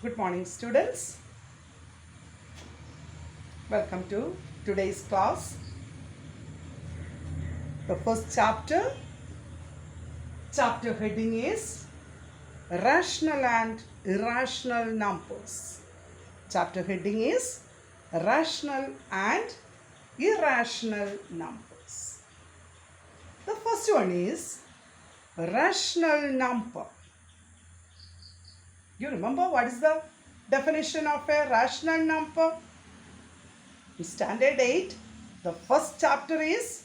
Good morning, students. Welcome to today's class. The first chapter heading is Rational and Irrational Numbers. Chapter heading is Rational and Irrational Numbers. The first one is rational number. You remember what is the definition of a rational number? In Standard 8, the first chapter is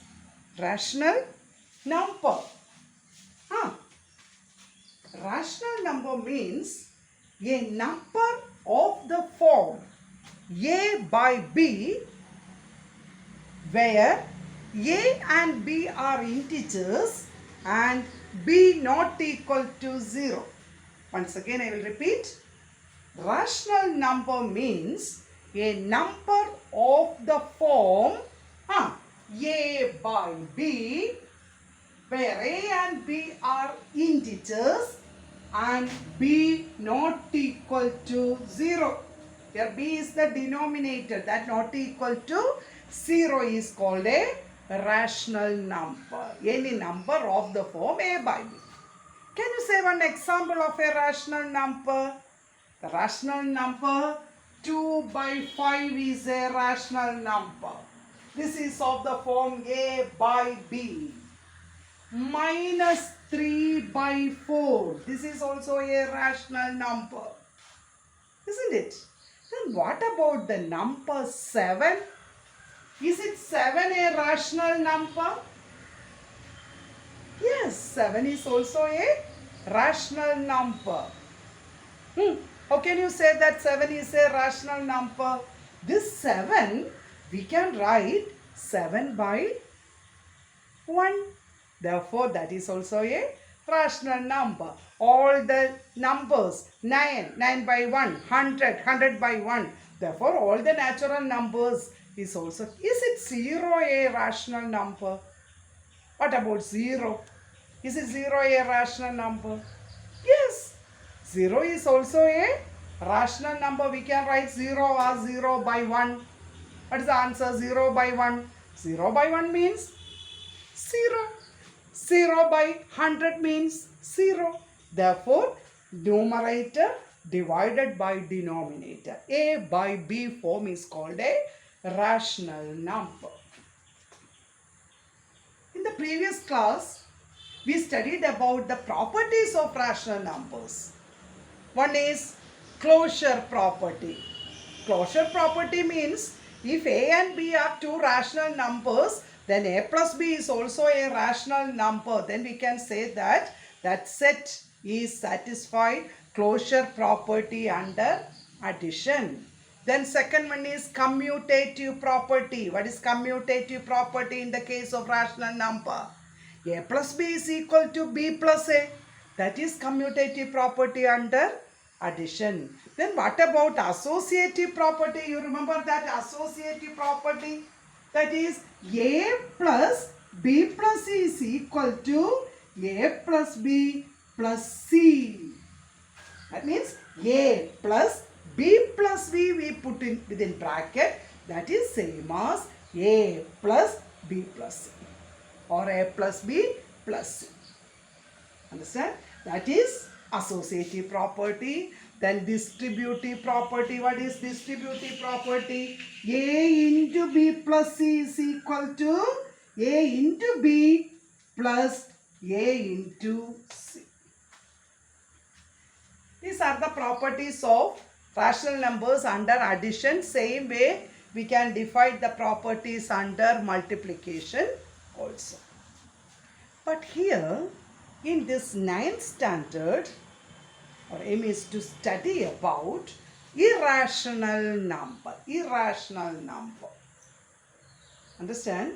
rational number. Rational number means a number of the form a by b where a and b are integers and b not equal to 0. Once again I will repeat. Rational number means a number of the form a by b where a and b are integers and b not equal to 0. Here b is the denominator, that not equal to 0 is called a rational number. Any number of the form a by b. Can you say one example of a rational number? The rational number 2 by 5 is a rational number. This is of the form a by b. Minus 3 by 4. This is also a rational number. Isn't it? Then what about the number 7? Is it 7 a rational number? Yes, 7 is also a rational number. How can you say that 7 is a rational number? This 7 we can write 7 by 1. Therefore, that is also a rational number. All the numbers 9 by 1, 100 by 1. Therefore, all the natural numbers is also. Is it 0 a rational number? What about 0? Is it 0 a rational number? Yes. 0 is also a rational number. We can write 0 as 0 by 1. What is the answer? 0 by 1. 0 by 1 means 0. 0 by 100 means 0. Therefore, numerator divided by denominator. A by B form is called a rational number. In the previous class, we studied about the properties of rational numbers. One is closure property. Closure property means if A and B are two rational numbers, then A plus B is also a rational number. Then we can say that that set is satisfied closure property under addition. Then second one is commutative property. What is commutative property in the case of rational number? A plus B is equal to B plus A. That is commutative property under addition. Then what about associative property? You remember that associative property? That is A plus B plus C is equal to A plus B plus C. That means A plus B plus B we put in within bracket. That is same as A plus B plus C or A plus B plus C. Understand? That is associative property. Then distributive property. What is distributive property? A into B plus C is equal to A into B plus A into C. These are the properties of rational numbers under addition. Same way we can define the properties under multiplication also. But here in this 9th standard, our aim is to study about irrational number. Irrational number. Understand?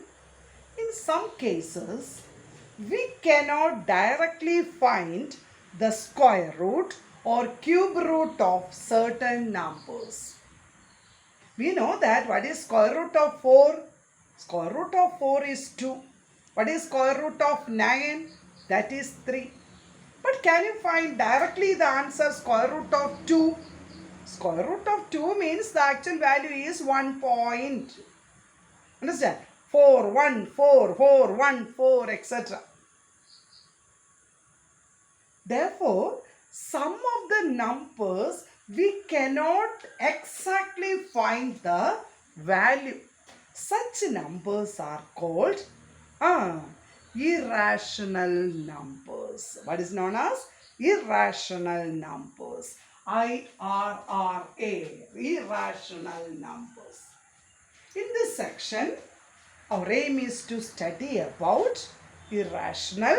In some cases, we cannot directly find the square root or cube root of certain numbers. We know that what is square root of 4? Square root of 4 is 2. What is square root of 9? That is 3. But can you find directly the answer square root of 2? Square root of 2 means the actual value is 1 point. Understand? 4, 1, 4, 4, 1, 4, etc. Therefore, some of the numbers we cannot exactly find the value. Such numbers are called irrational numbers. What is known as irrational numbers? IRRA, irrational numbers. In this section, our aim is to study about irrational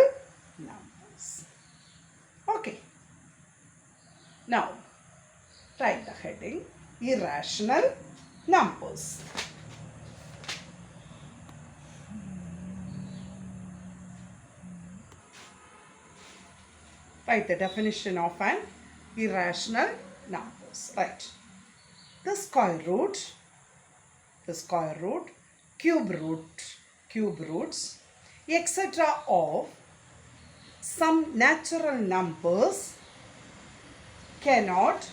numbers. Okay. Now, write the heading irrational numbers. Write the definition of an irrational numbers. Right. The square root, cube roots, etc. of some natural numbers cannot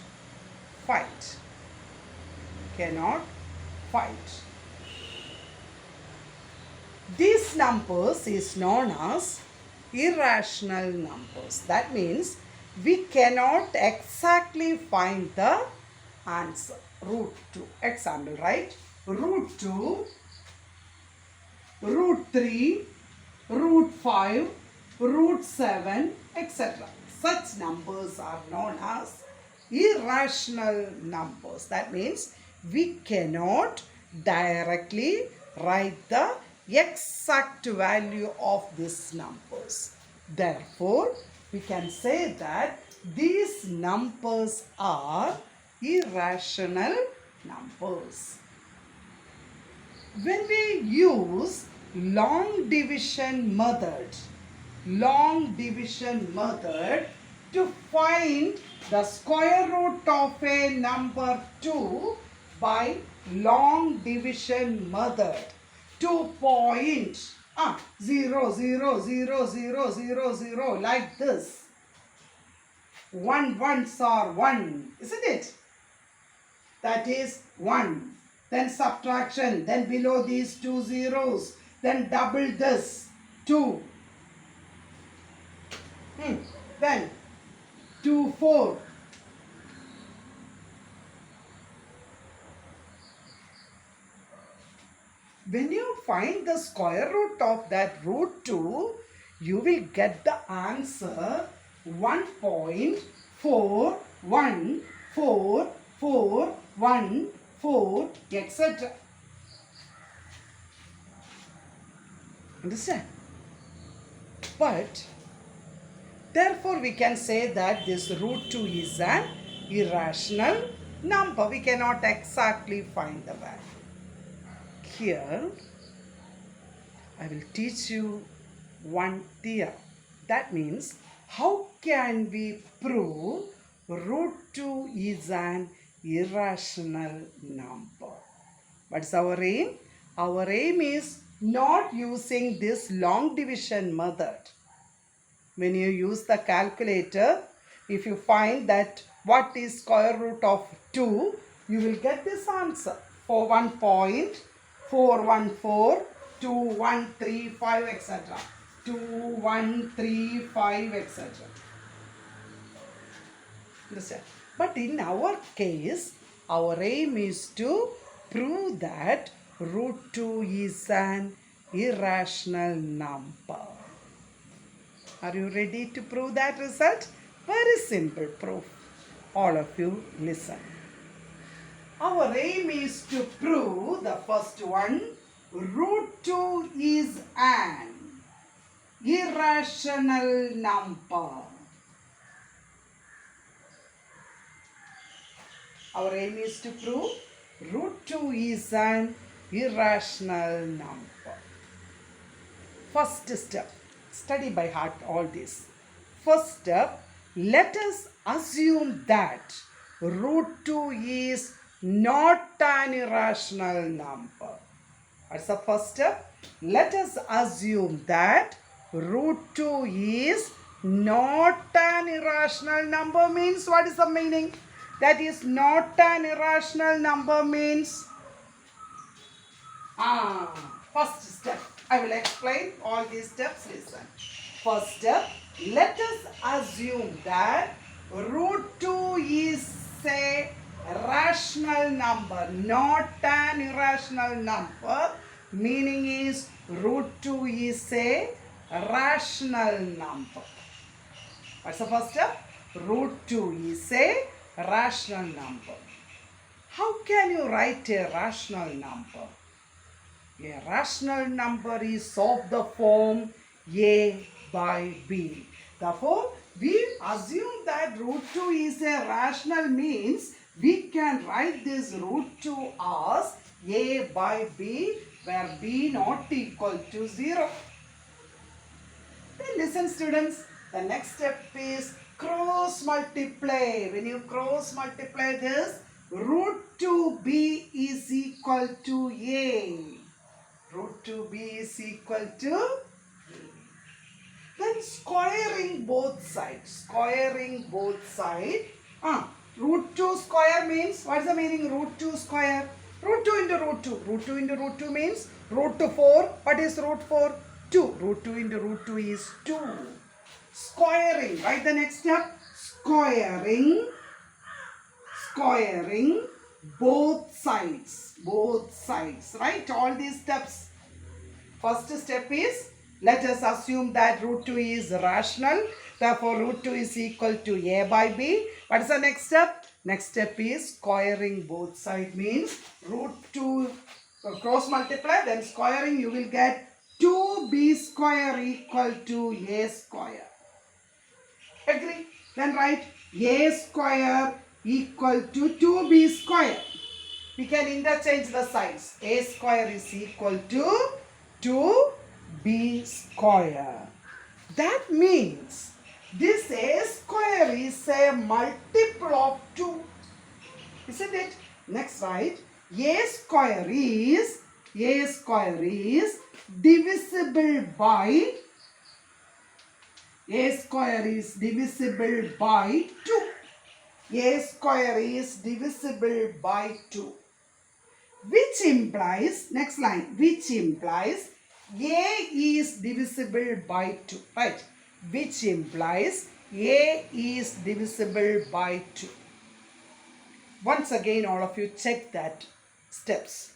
fight. These numbers is known as irrational numbers. That means we cannot exactly find the answer. Root 2. Example, right? Root 2, root 3, root 5, root 7, etc. Such numbers are known as irrational numbers. That means we cannot directly write the exact value of these numbers. Therefore, we can say that these numbers are irrational numbers. When we use long division method to find the square root of a number 2 by long division method, 2 point 0, 0, 0, 0, 0, 0 like this. 1 ones are 1, isn't it? That is 1. Then subtraction, then below these 2 zeros, then double this 2. Then 2, 4. When you find the square root of that root 2, you will get the answer 1.414414, etc. Understand? But therefore we can say that this root 2 is an irrational number. We cannot exactly find the value. Here I will teach you one theorem. That means, how can we prove root 2 is an irrational number? What's our aim? Our aim is not using this long division method. When you use the calculator, if you find that what is square root of 2, you will get this answer. 41.4142135, etc. 2135, etc. Understand? But in our case, our aim is to prove that root 2 is an irrational number. Are you ready to prove that result? Very simple proof. All of you listen. Our aim is to prove the first one, root 2 is an irrational number. Our aim is to prove root 2 is an irrational number. First step, study by heart all this. First step, let us assume that root 2 is not an irrational number. What's the first step? Let us assume that root 2 is not an irrational number. Means what is the meaning? that is not an irrational number means? First step. I will explain all these steps. Listen. First step, let us assume that root 2 is a rational number, not an irrational number. Meaning is root 2 is a rational number. What's the first step? Root 2 is a rational number. How can you write a rational number? A rational number is of the form A by B. Therefore, we assume that root 2 is a rational means we can write this root 2 as A by B, where B not equal to 0. Then listen students, the next step is cross multiply. When you cross multiply this, root 2B is equal to A. Root 2B is equal to A. Then squaring both sides. Squaring both sides. Root 2 square means, what is the meaning root 2 square? Root 2 into root 2. Root 2 into root 2 means root 4. What is root 4? 2. Root 2 into root 2 is 2. Squaring. Write the next step. Squaring both sides. Both sides. Right? All these steps. First step is, let us assume that root 2 is rational. Therefore, root 2 is equal to A by B. What is the next step? Next step is squaring both sides means root 2 cross multiply, then squaring, you will get 2B square equal to A square. Agree? Then write A square equal to 2B square. We can interchange the signs. A square is equal to 2B square. That means this A square is a multiple of 2. Isn't it? Next write A square is divisible by 2. A square is divisible by 2. Which implies, next line, which implies A is divisible by 2. Right? Which implies A is divisible by 2. Once again, all of you check that steps.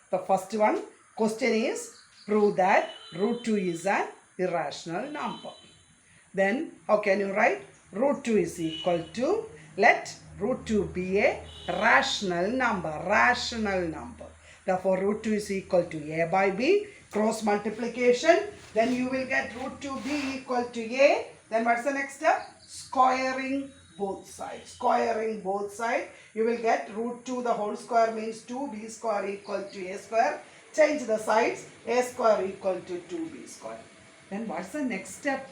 The first one, question is, prove that root 2 is an irrational number. Then, how can you write? Root 2 is equal to, let root 2 be a rational number. Therefore, root 2 is equal to A by B. Cross multiplication. Then you will get root 2B equal to A. Then what's the next step? Squaring both sides. You will get root 2 the whole square means 2B square equal to A square. Change the sides. A square equal to 2B square. Then what's the next step?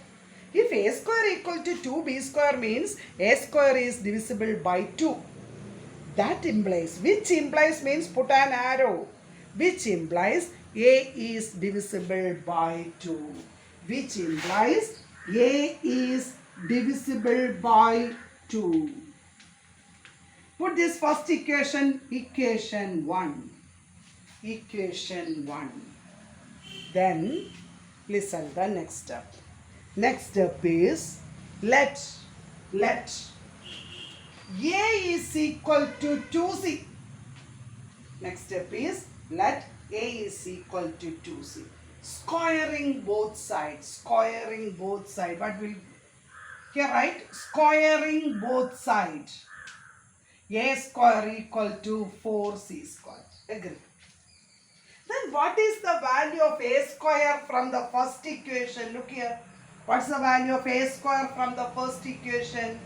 If A square equal to 2B square means A square is divisible by 2. That implies, which implies means put an arrow. Which implies A is divisible by 2. Which implies A is divisible by 2. Put this first equation 1. Then listen the next step. Next step is let A is equal to 2C. Next step is let A is equal to 2C. Squaring both sides. What will here write? Squaring both sides. A square equal to 4C square. Agree. Then what is the value of A square from the first equation? Look here. What's the value of A square from the first equation?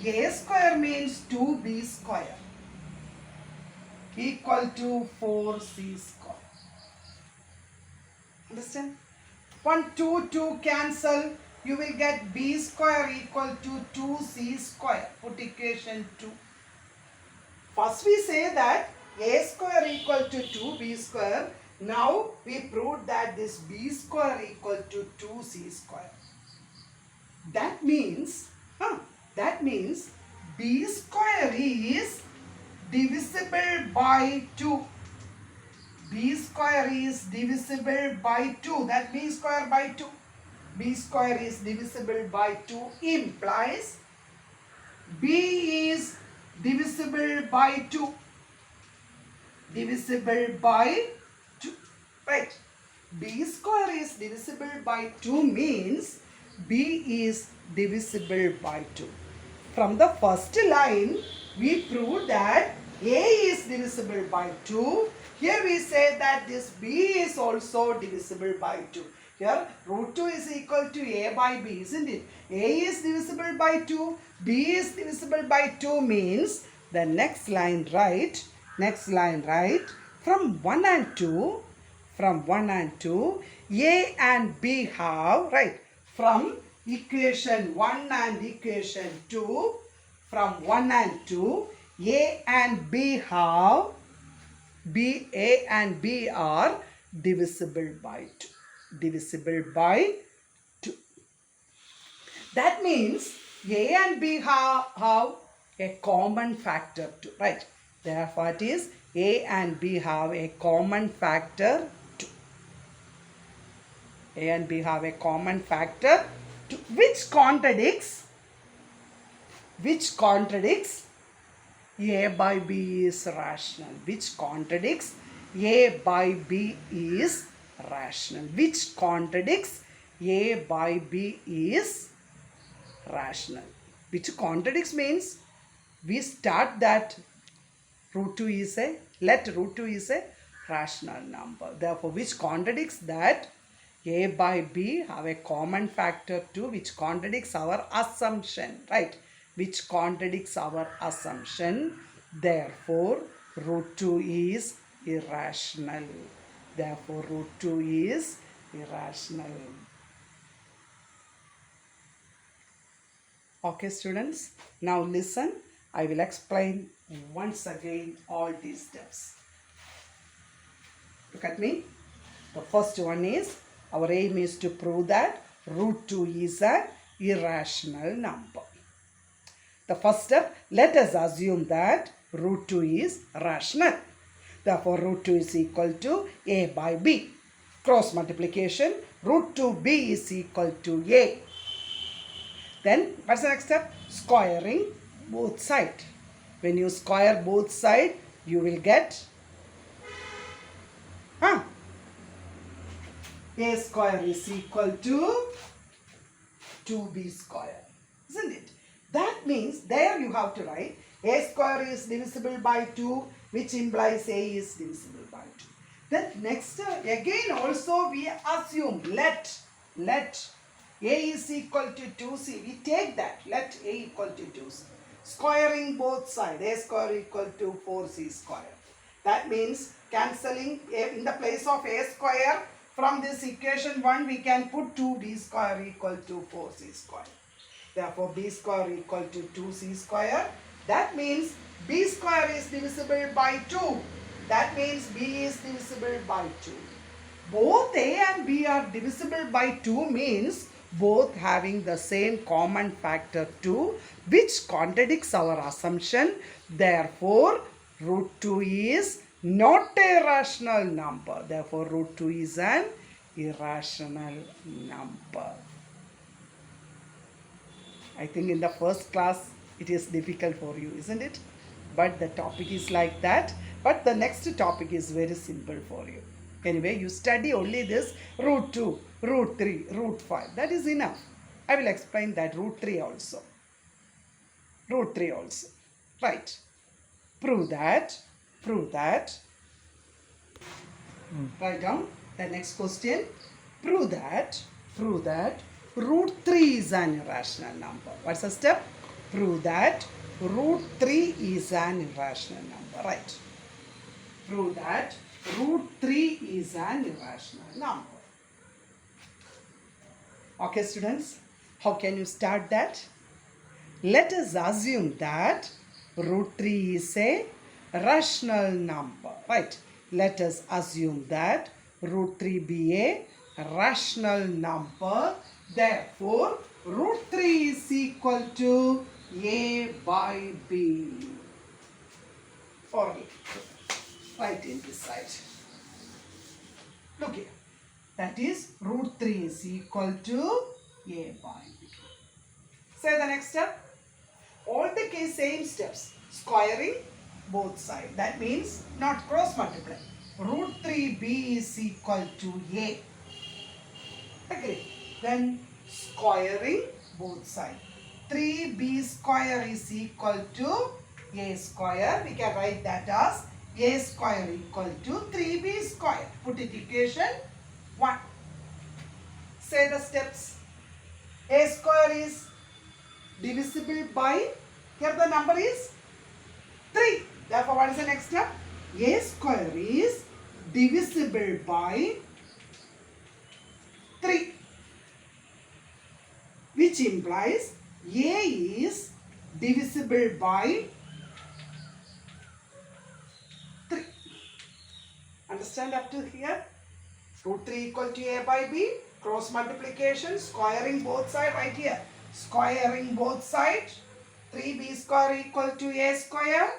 A square means 2B square equal to 4C square. Understand? 1, 2 cancel. You will get B square equal to 2C square. Put equation 2. First we say that A square equal to 2B square. Now we proved that this B square equal to 2C square. That means b square is divisible by 2. B square is divisible by 2. That b square by 2. B square is divisible by 2 implies b is divisible by 2. Divisible by 2. Right. B square is divisible by 2 means b is divisible by 2. From the first line, we prove that a is divisible by 2. Here we say that this b is also divisible by 2. Here root 2 is equal to a by b, isn't it? A is divisible by 2, b is divisible by 2 means the next line write, from 1 and 2, a and b have, right, from equation 1 and equation 2, from 1 and 2, a and b have, a and b are divisible by 2. Divisible by 2. That means a and b have a common factor 2, right? Therefore, it is a and b have a common factor 2. A and b have a common factor 2, which contradicts a by b is rational. Which contradicts a by b is rational. Which contradicts a by b is rational. Which contradicts means we start that root 2 is a rational number. Therefore, which contradicts that a by b have a common factor 2, which contradicts our assumption, right? Which contradicts our assumption. Therefore, root 2 is irrational. Therefore, root 2 is irrational. Okay, students. Now listen. I will explain once again all these steps. Look at me. The first one is, our aim is to prove that root 2 is an irrational number. The first step, let us assume that root 2 is rational. Therefore, root 2 is equal to a by b. Cross multiplication, root 2b is equal to a. Then, what's the next step? Squaring both sides. When you square both sides, you will get a square is equal to 2b square. Isn't it? That means there you have to write a square is divisible by 2, which implies a is divisible by 2. Then next again also we assume let a is equal to 2c. We take that, let a equal to 2c. Squaring both sides, a square equal to 4c square. That means cancelling in the place of a square, from this equation 1 we can put 2b square equal to 4c square. Therefore, b square equal to 2c square. That means b square is divisible by 2. That means b is divisible by 2. Both a and b are divisible by 2 means both having the same common factor 2, which contradicts our assumption. Therefore, root 2 is not a rational number. Therefore, root 2 is an irrational number. I think in the first class it is difficult for you, isn't it? But the topic is like that. But the next topic is very simple for you. Anyway, you study only this root 2, root 3, root 5. That is enough. I will explain that root 3 also. Root 3 also. Right. Prove that. Write down the next question. Prove that root 3 is an irrational number. What's the step? Prove that root 3 is an irrational number. Right. Prove that root 3 is an irrational number. Okay, students. How can you start that? Let us assume that root 3 is a rational number. Right. Let us assume that root 3 be a rational number. Therefore, root 3 is equal to A by B. Or write in this side. Look here. That is root 3 is equal to A by B. Say the next step. All the case same steps. Squaring both sides. That means not cross multiply. Root 3b is equal to A. Agree. Then squaring both sides. 3b square is equal to A square. We can write that as A square equal to 3b square. Put it equation 1. Say the steps. A square is divisible by, here the number is 3. Therefore, what is the next step? A square is divisible by 3, which implies A is divisible by 3. Understand up to here? Root 3 equal to A by B. Cross multiplication, squaring both sides right here. Squaring both sides. 3b square equal to A square.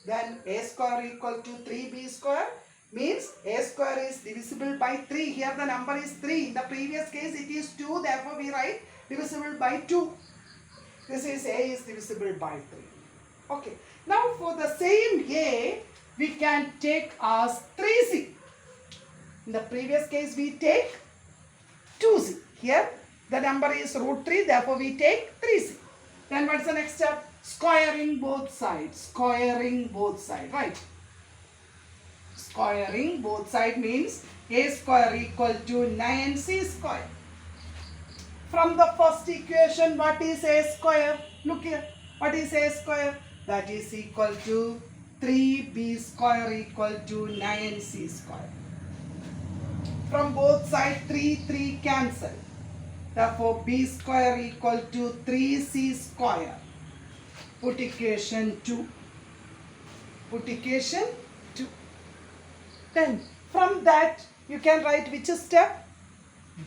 Then A square equal to 3b square. Means A square is divisible by 3. Here the number is 3. In the previous case it is 2. Therefore we write divisible by 2. This is A is divisible by 3. Okay. Now for the same A, we can take as 3c. In the previous case we take 2c. Here the number is root 3. Therefore we take 3c. Then what is the next step? Squaring both sides. Squaring both sides. Right. Squaring both sides means A square equal to 9c square. From the first equation, what is A square? Look here. What is A square? That is equal to 3b square equal to 9c square. From both sides, 3 cancel. Therefore, b square equal to 3c square. Put equation 2. Put equation 2. Then, from that, you can write which step?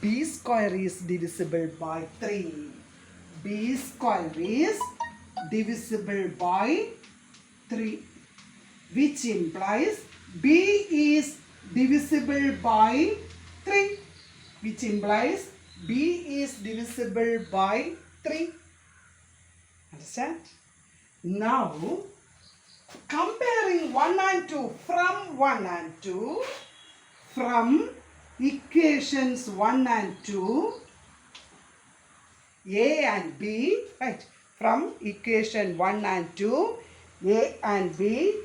B square is divisible by 3. B square is divisible by 3. Which implies B is divisible by 3. Which implies B is divisible by 3. Understand? Now, comparing 1 and 2 from 1 and 2, from equations 1 and 2, A and B, right? From equation 1 and 2, A and B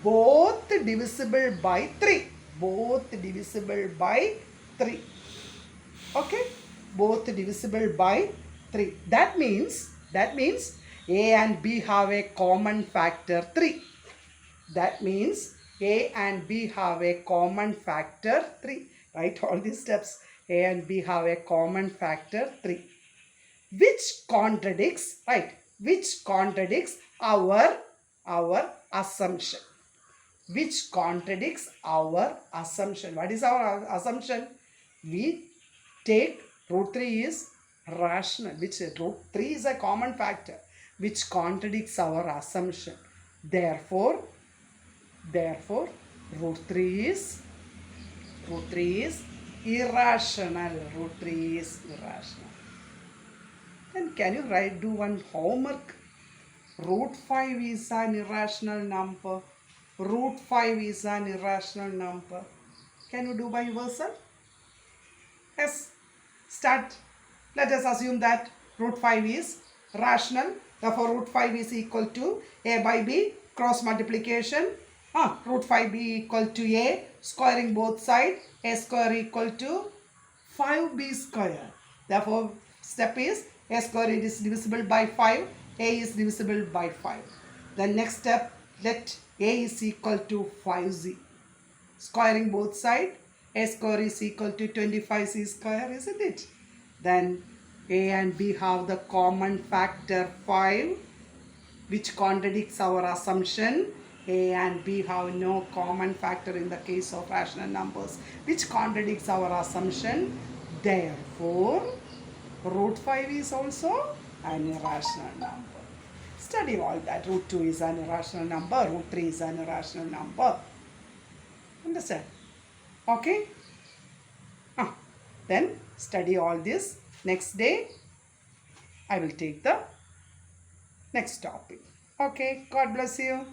both divisible by 3. Both divisible by 3. Okay? Both divisible by 3. That means A and B have a common factor 3. That means A and B have a common factor 3. Write all these steps. A and B have a common factor 3. Which contradicts, right? Which contradicts our assumption. Which contradicts our assumption. What is our assumption? We take root 3 is rational. Which root 3 is a common factor. Which contradicts our assumption. Therefore, root 3 is irrational. Root 3 is irrational. Then can you do one homework? Root 5 is an irrational number. Root 5 is an irrational number. Can you do by yourself? Yes. Start. Let us assume that root 5 is rational. Therefore, root 5 is equal to A by B. Cross multiplication. Root 5b equal to A. Squaring both sides. A square equal to 5b square. Therefore, step is A square is divisible by 5. A is divisible by 5. The next step, let A is equal to 5z. Squaring both sides. A square is equal to 25c square, isn't it? Then A and B have the common factor 5, which contradicts our assumption. A and B have no common factor in the case of rational numbers, which contradicts our assumption. Therefore, root 5 is also an irrational number. Study all that. Root 2 is an irrational number. Root 3 is an irrational number. Understand? Okay? Then study all this. Next day, I will take the next topic. Okay? God bless you.